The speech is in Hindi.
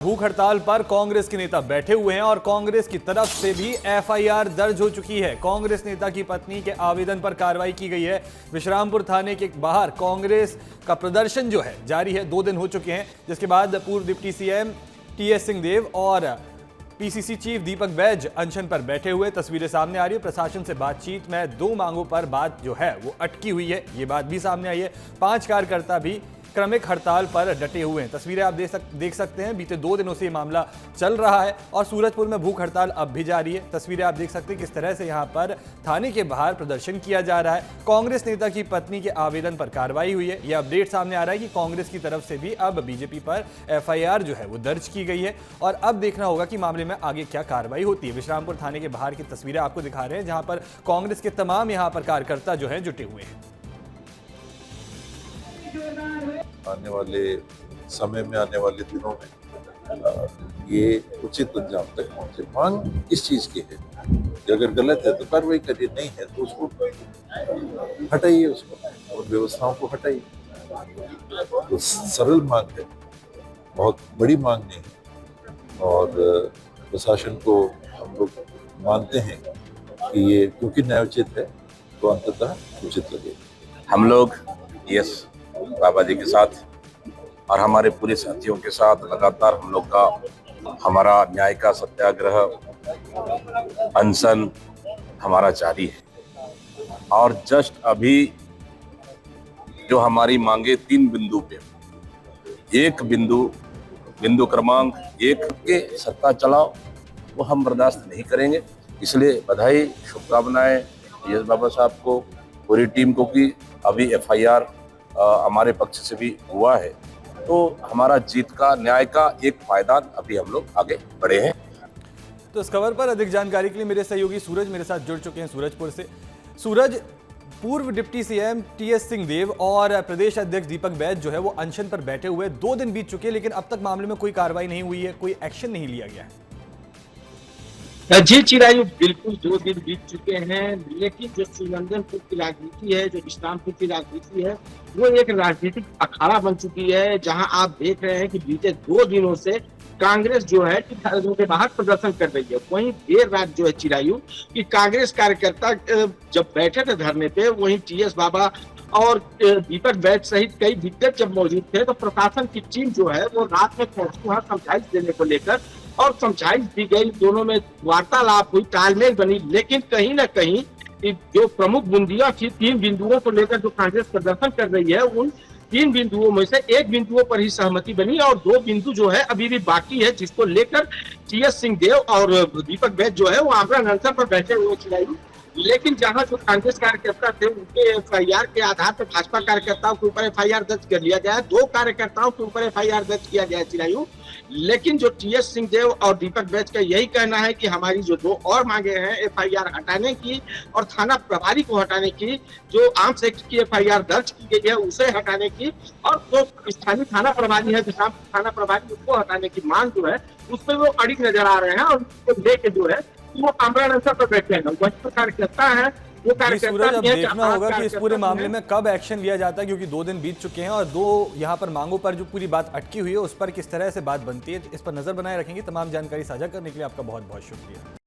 भूख हड़ताल पर कांग्रेस के नेता बैठे हुए हैं और कांग्रेस की तरफ से भी एफआईआर दर्ज हो चुकी है। कांग्रेस नेता की पत्नी के आवेदन पर कार्रवाई की गई है। विश्रामपुर थाने के बाहर कांग्रेस का प्रदर्शन जो है जारी है। 2 दिन हो चुके हैं, जिसके बाद पूर्व डिप्टी सीएम टीएस सिंहदेव और पीसीसी चीफ दीपक बैज अनशन पर बैठे हुए तस्वीरें सामने आ रही है। प्रशासन से बातचीत में 2 मांगों पर बात जो है वो अटकी हुई है, ये बात भी सामने आई है। 5 कार्यकर्ता भी क्रमिक हड़ताल पर डटे हुए हैं। तस्वीरें आप देख सकते हैं। बीते 2 दिनों से ये मामला चल रहा है और सूरजपुर में भूख हड़ताल अब भी जारी है। तस्वीरें आप देख सकते हैं किस तरह से यहां पर थाने के बाहर प्रदर्शन किया जा रहा है। कांग्रेस नेता की पत्नी के आवेदन पर कार्रवाई हुई है। यह अपडेट सामने आ रहा है कि कांग्रेस की तरफ से भी अब बीजेपी पर एफआईआर जो है वो दर्ज की गई है और अब देखना होगा कि मामले में आगे क्या कार्रवाई होती है। विश्रामपुर थाने के बाहर की तस्वीरें आपको दिखा रहे हैं, जहां पर कांग्रेस के तमाम यहां पर कार्यकर्ता जो है जुटे हुए हैं। आने वाले समय में, आने वाले दिनों में ये उचित अंजाम तक पहुंचे। मांग इस चीज की है कि अगर गलत है तो कार्रवाई करिए, नहीं है तो उसको हटाइए, उसको और व्यवस्थाओं को हटाइए। तो सरल मांग है, बहुत बड़ी मांग नहीं है और प्रशासन को हम लोग मानते हैं कि ये क्योंकि न्यायोचित है तो अंततः उचित लगेगा। हम लोग टीएस बाबा जी के साथ और हमारे पूरे साथियों के साथ लगातार हम लोग का हमारा न्याय का सत्याग्रह अनशन हमारा जारी है और जस्ट अभी जो हमारी मांगे 3 बिंदु पे, एक बिंदु क्रमांक 1 के सत्ता चलाओ, वो हम बर्दाश्त नहीं करेंगे। इसलिए बधाई, शुभकामनाएं टीएस बाबा साहब को, पूरी टीम को कि अभी एफआईआर हमारे पक्ष से भी हुआ है, तो हमारा जीत का, न्याय का एक पायदान अभी हम लोग आगे बढ़े हैं। तो इस खबर पर अधिक जानकारी के लिए मेरे सहयोगी सूरज मेरे साथ जुड़ चुके हैं सूरजपुर से। सूरज, पूर्व डिप्टी सीएम टीएस सिंहदेव और प्रदेश अध्यक्ष दीपक बैज जो है वो अनशन पर बैठे हुए 2 दिन बीत चुके हैं, लेकिन अब तक मामले में कोई कार्रवाई नहीं हुई है, कोई एक्शन नहीं लिया गया है। जी चिरायु, बिल्कुल 2 दिन बीत चुके हैं, लेकिन जो सुंदरपुर की राजनीति है, जो विश्रामपुर की राजनीति है, वो एक राजनीतिक अखाड़ा बन चुकी है, जहां आप देख रहे हैं कि बीते 2 दिनों से कांग्रेस जो है घरों के बाहर प्रदर्शन कर रही है। वहीं देर रात जो है चिरायु कि कांग्रेस कार्यकर्ता जब बैठे थे धरने पे, वहीं टीएस बाबा और दीपक बैज सहित कई दिग्गज जब मौजूद थे, तो प्रशासन की टीम जो है वो रात में पहुंची वहां समझाइश देने को लेकर और समझाइश दी गई। दोनों में वार्तालाप हुई, तालमेल बनी, लेकिन कहीं ना कहीं जो प्रमुख बिंदुओं थी, 3 बिंदुओं को लेकर जो कांग्रेस प्रदर्शन कर रही है, उन 3 बिंदुओं में से 1 बिंदुओं पर ही सहमति बनी और 2 बिंदु जो है अभी भी बाकी है, जिसको लेकर टीएस सिंहदेव और दीपक बैज जो है वो आमरण अनशन पर बैठे हुए चिरायु। लेकिन जहां जो कांग्रेस कार्यकर्ता थे उनके एफआईआर के आधार पर भाजपा कार्यकर्ताओं के ऊपर एफआईआर दर्ज कर लिया गया है। 2 कार्यकर्ताओं के ऊपर एफआईआर दर्ज किया गया है चिरायु। लेकिन जो टीएस सिंहदेव और दीपक बैज का यही कहना है कि हमारी जो 2 और मांगे हैं एफआईआर हटाने की और थाना प्रभारी को हटाने की, जो आर्म्स एक्ट की एफआईआर दर्ज की गई है उसे हटाने की, और जो स्थानीय थाना प्रभारी है, थाना प्रभारी, उसको हटाने की मांग जो है उस पर वो अड़िग नजर आ रहे हैं और उसको लेके जो है वो आमरण अनशन पर बैठे हैं। वही कार्यकर्ता है वो सूरज, अब देखना होगा कि इस पूरे मामले में कब एक्शन लिया जाता है, क्योंकि 2 दिन बीत चुके हैं और 2 यहाँ पर मांगों पर जो पूरी बात अटकी हुई है उस पर किस तरह से बात बनती है, इस पर नजर बनाए रखेंगे। तमाम जानकारी साझा करने के लिए आपका बहुत बहुत शुक्रिया।